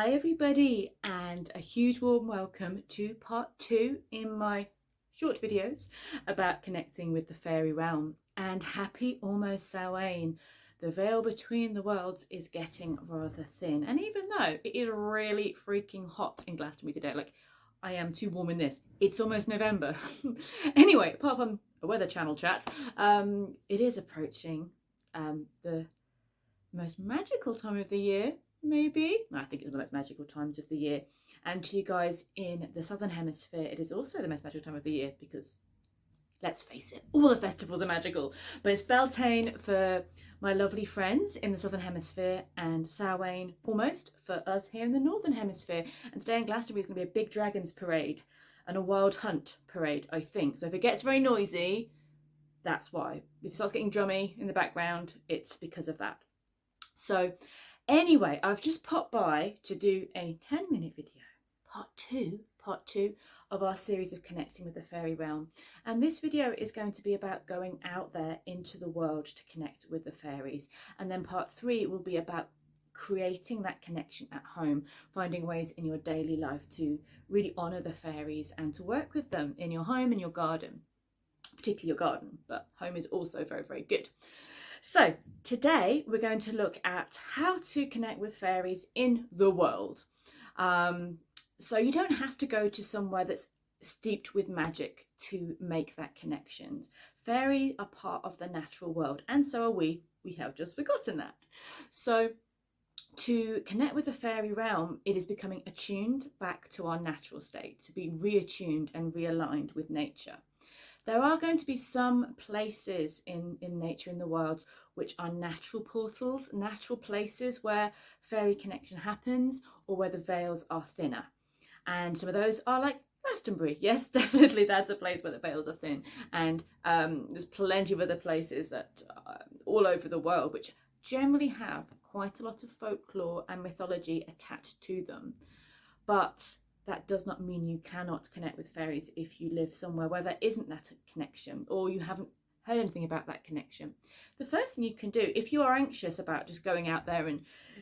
Hi everybody, and a huge warm welcome to part 2 in my short videos about connecting with the fairy realm. And happy almost Samhain. The veil between the worlds is getting rather thin, and even though it is really freaking hot in Glastonbury today, like I am too warm in this, it's almost November. Anyway, apart from a weather channel chat, it is approaching the most magical time of the year. Maybe. I think it's the most magical times of the year. And to you guys in the Southern Hemisphere, it is also the most magical time of the year because, let's face it, all the festivals are magical. But it's Beltane for my lovely friends in the Southern Hemisphere and Samhain almost for us here in the Northern Hemisphere. And today in Glastonbury is going to be a big dragons parade and a wild hunt parade, I think. So if it gets very noisy, that's why. If it starts getting drummy in the background, it's because of that. So anyway, I've just popped by to do a 10-minute video, part two of our series of connecting with the fairy realm. And this video is going to be about going out there into the world to connect with the fairies. And then part 3 will be about creating that connection at home, finding ways in your daily life to really honour the fairies and to work with them in your home and your garden, particularly your garden, but home is also very, very good. So today we're going to look at how to connect with fairies in the world. So you don't have to go to somewhere that's steeped with magic to make that connection. Fairies are part of the natural world, and so are we. We have just forgotten that. So to connect with the fairy realm, it is becoming attuned back to our natural state, to be reattuned and realigned with nature. There are going to be some places in nature, in the wilds, which are natural portals, natural places where fairy connection happens or where the veils are thinner. And some of those are like Glastonbury. Yes, definitely that's a place where the veils are thin. And there's plenty of other places that all over the world which generally have quite a lot of folklore and mythology attached to them. But that does not mean you cannot connect with fairies if you live somewhere where there isn't that connection or you haven't heard anything about that connection. The first thing you can do, if you are anxious about just going out there and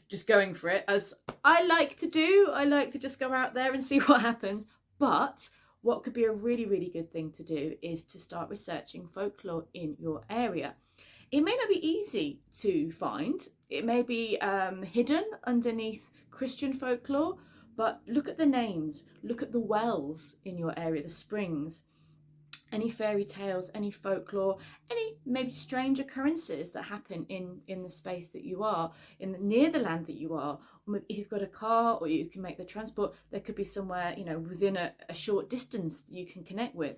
just going for it, as I like to do, I like to just go out there and see what happens. But what could be a really, really good thing to do is to start researching folklore in your area. It may not be easy to find. It may be hidden underneath Christian folklore. But look at the names, look at the wells in your area, the springs, any fairy tales, any folklore, any maybe strange occurrences that happen in the space that you are, near the land that you are. If you've got a car or you can make the transport, there could be somewhere, within a short distance that you can connect with.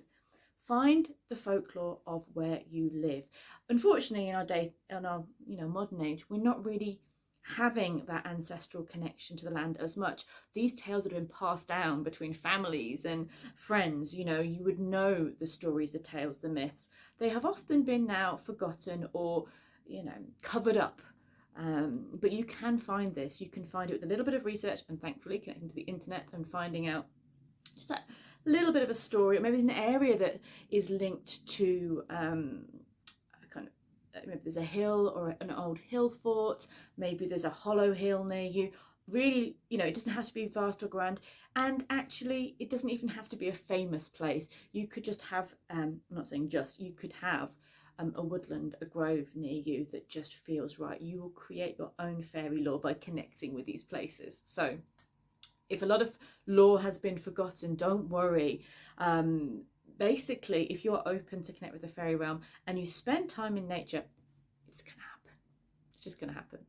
Find the folklore of where you live. Unfortunately, in our modern age, we're not really having that ancestral connection to the land as much. These tales that have been passed down between families and friends, you would know the stories, the tales, the myths. They have often been now forgotten or, covered up. But you can find this. You can find it with a little bit of research and thankfully connecting to the internet and finding out just that little bit of a story, or maybe an area that is linked to maybe there's a hill or an old hill fort, maybe there's a hollow hill near you. Really, it doesn't have to be vast or grand, and actually it doesn't even have to be a famous place. You could just have, I'm not saying just, you could have a woodland, a grove near you that just feels right. You will create your own fairy lore by connecting with these places. So if a lot of lore has been forgotten, don't worry. Basically, if you're open to connect with the fairy realm and you spend time in nature, it's going to happen. It's just going to happen.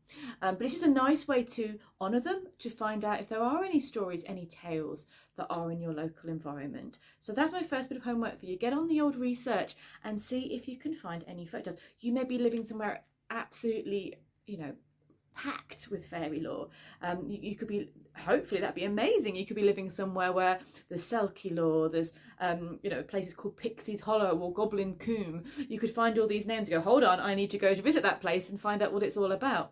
But it's just a nice way to honour them, to find out if there are any stories, any tales that are in your local environment. So that's my first bit of homework for you. Get on the old research and see if you can find any photos. You may be living somewhere absolutely, packed with fairy lore. You could be, hopefully that'd be amazing. You could be living somewhere where there's Selkie lore, there's places called Pixie's Hollow or Goblin Combe. You could find all these names and go, hold on, I need to go to visit that place and find out what it's all about.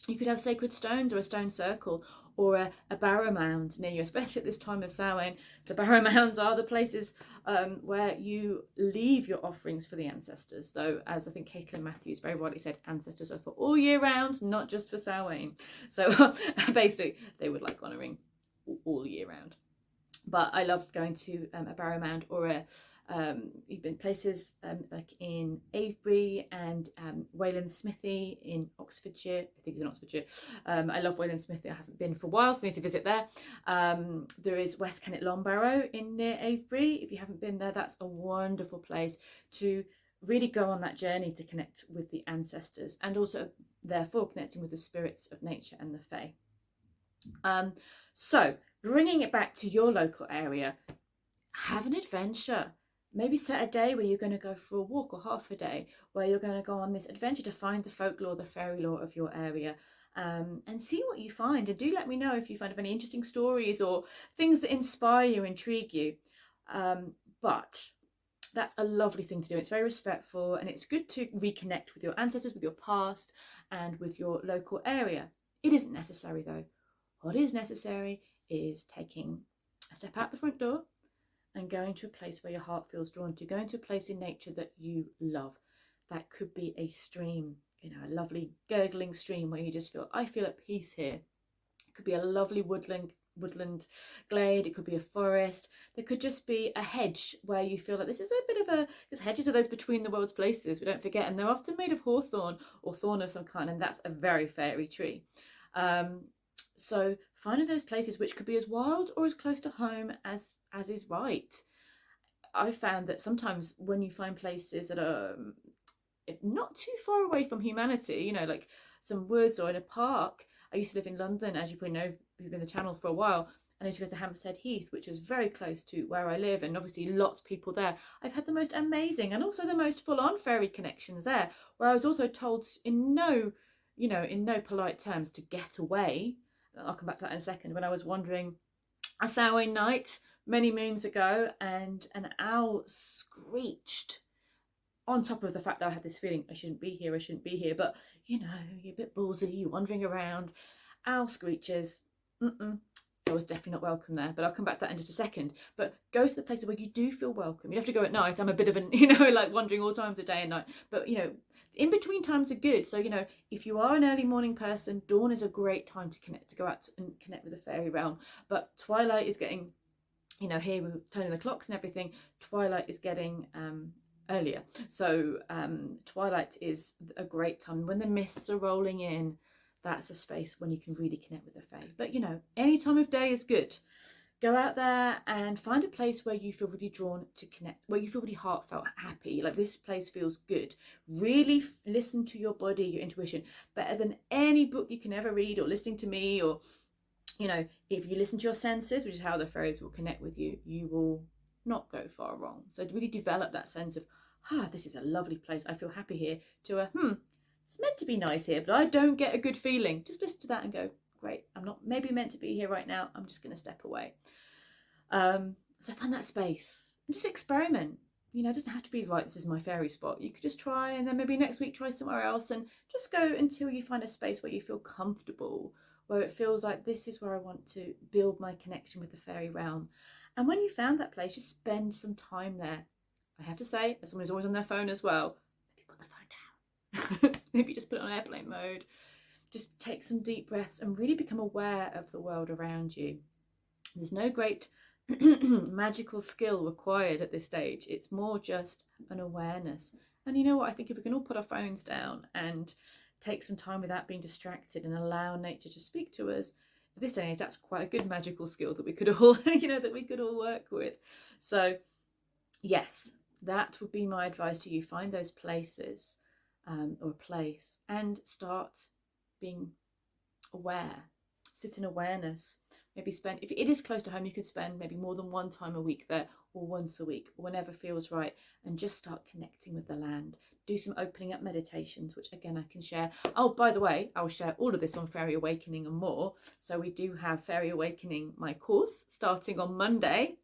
You could have sacred stones or a stone circle, or a barrow mound near you, especially at this time of Samhain. The barrow mounds are the places where you leave your offerings for the ancestors, though, as I think Caitlin Matthews very rightly said, ancestors are for all year round, not just for Samhain. So basically they would like honouring all year round. But I love going to a barrow mound or you've been places like in Avebury and Wayland Smithy in Oxfordshire. I think it's in Oxfordshire. I love Wayland Smithy. I haven't been for a while, so I need to visit there. There is West Kennet Long Barrow in near Avebury. If you haven't been there, that's a wonderful place to really go on that journey to connect with the ancestors, and also therefore connecting with the spirits of nature and the fae. So bringing it back to your local area, have an adventure. Maybe set a day where you're going to go for a walk, or half a day where you're going to go on this adventure to find the folklore, the fairy lore of your area, and see what you find. And do let me know if you find any interesting stories or things that inspire you, intrigue you. But that's a lovely thing to do. It's very respectful, and it's good to reconnect with your ancestors, with your past, and with your local area. It isn't necessary though. What is necessary is taking a step out the front door and going to a place where your heart feels drawn to, going to a place in nature that you love. That could be a stream, you know, a lovely gurgling stream where you just feel, I feel at peace here. It could be a lovely woodland glade. It could be a forest. There could just be a hedge where you feel like this is a bit of a, because hedges are those between the world's places, we don't forget, and they're often made of hawthorn or thorn of some kind, and that's a very fairy tree. So finding those places which could be as wild or as close to home as is right. I've found that sometimes when you find places that are not too far away from humanity, you know, like some woods or in a park. I used to live in London, as you probably know, we've been in the channel for a while, and I used to go to Hampstead Heath, which is very close to where I live, and obviously lots of people there. I've had the most amazing and also the most full-on fairy connections there, where I was also told in no polite terms to get away. I'll come back to that in a second. When I was wandering a Samhain night many moons ago, and an owl screeched, on top of the fact that I had this feeling I shouldn't be here, but you know, you're a bit ballsy, you're wandering around, owl screeches, I was definitely not welcome there, but I'll come back to that in just a second. But go to the places where you do feel welcome. You have to go at night. I'm a bit of an, like wandering all times of day and night, but in between times are good. So, if you are an early morning person, dawn is a great time to connect, to go out and connect with the fairy realm. But twilight is getting, here we're turning the clocks and everything, twilight is getting earlier. So twilight is a great time. When the mists are rolling in, that's a space when you can really connect with the fae. But, any time of day is good. Go out there and find a place where you feel really drawn to connect, where you feel really heartfelt, happy, like this place feels good. Really listen to your body, your intuition, better than any book you can ever read, or listening to me, or, if you listen to your senses, which is how the fairies will connect with you, you will not go far wrong. So to really develop that sense of, this is a lovely place, I feel happy here, to it's meant to be nice here, but I don't get a good feeling. Just listen to that and go, great, I'm not maybe meant to be here right now, I'm just going to step away. So find that space and just experiment. It doesn't have to be, right, this is my fairy spot. You could just try, and then maybe next week try somewhere else, and just go until you find a space where you feel comfortable, where it feels like this is where I want to build my connection with the fairy realm. And when you found that place, just spend some time there. I have to say, as someone who's always on their phone as well, maybe put the phone down. Maybe just put it on airplane mode. Just take some deep breaths and really become aware of the world around you. There's no great magical skill required at this stage. It's more just an awareness. And you know what? I think if we can all put our phones down and take some time without being distracted and allow nature to speak to us, at this stage, that's quite a good magical skill that we could all, that we could all work with. So yes, that would be my advice to you. Find those places or a place and start being aware. Sit in awareness. Maybe spend, if it is close to home, you could spend maybe more than one time a week there, or once a week, or whenever feels right, and just start connecting with the land. Do some opening up meditations, which again I can share. Oh, by the way, I'll share all of this on Faerie Awakening and more. So we do have Faerie Awakening, my course, starting on Monday.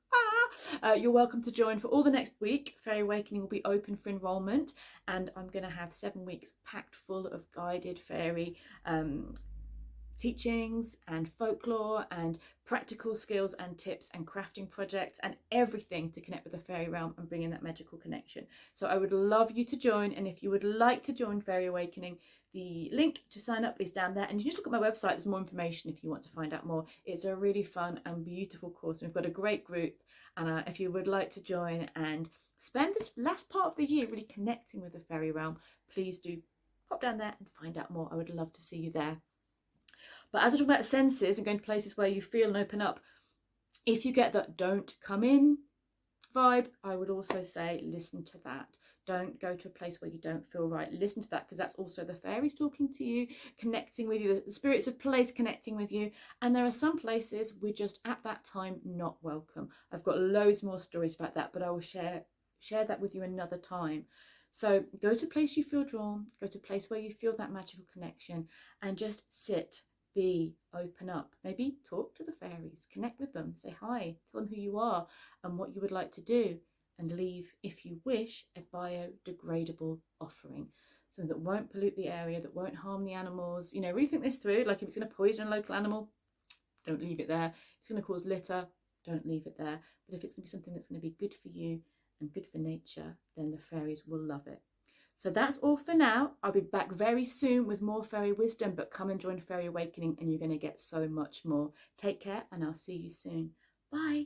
You're welcome to join for all the next week. Faerie Awakening will be open for enrolment, and I'm going to have 7 weeks packed full of guided fairy teachings and folklore and practical skills and tips and crafting projects and everything to connect with the fairy realm and bring in that magical connection. So I would love you to join, and if you would like to join Faerie Awakening, the link to sign up is down there, and you just look at my website. There's more information if you want to find out more. It's a really fun and beautiful course. We've got a great group, and if you would like to join and spend this last part of the year really connecting with the fairy realm, please do pop down there and find out more. I would love to see you there. But as I talk about senses and going to places where you feel and open up, if you get that don't come in vibe, I would also say listen to that. Don't go to a place where you don't feel right. Listen to that, because that's also the fairies talking to you, connecting with you, the spirits of place connecting with you. And there are some places we're just at that time not welcome. I've got loads more stories about that, but I will share that with you another time. So go to a place you feel drawn, go to a place where you feel that magical connection, and just sit, be, open up. Maybe talk to the fairies, connect with them, say hi, tell them who you are and what you would like to do, and leave, if you wish, a biodegradable offering, something that won't pollute the area, that won't harm the animals. You know, really think this through. Like, if it's going to poison a local animal, don't leave it there. If it's going to cause litter, don't leave it there. But if it's going to be something that's going to be good for you and good for nature, then the fairies will love it. So that's all for now. I'll be back very soon with more fairy wisdom, but come and join Faerie Awakening and you're going to get so much more. Take care, and I'll see you soon. Bye.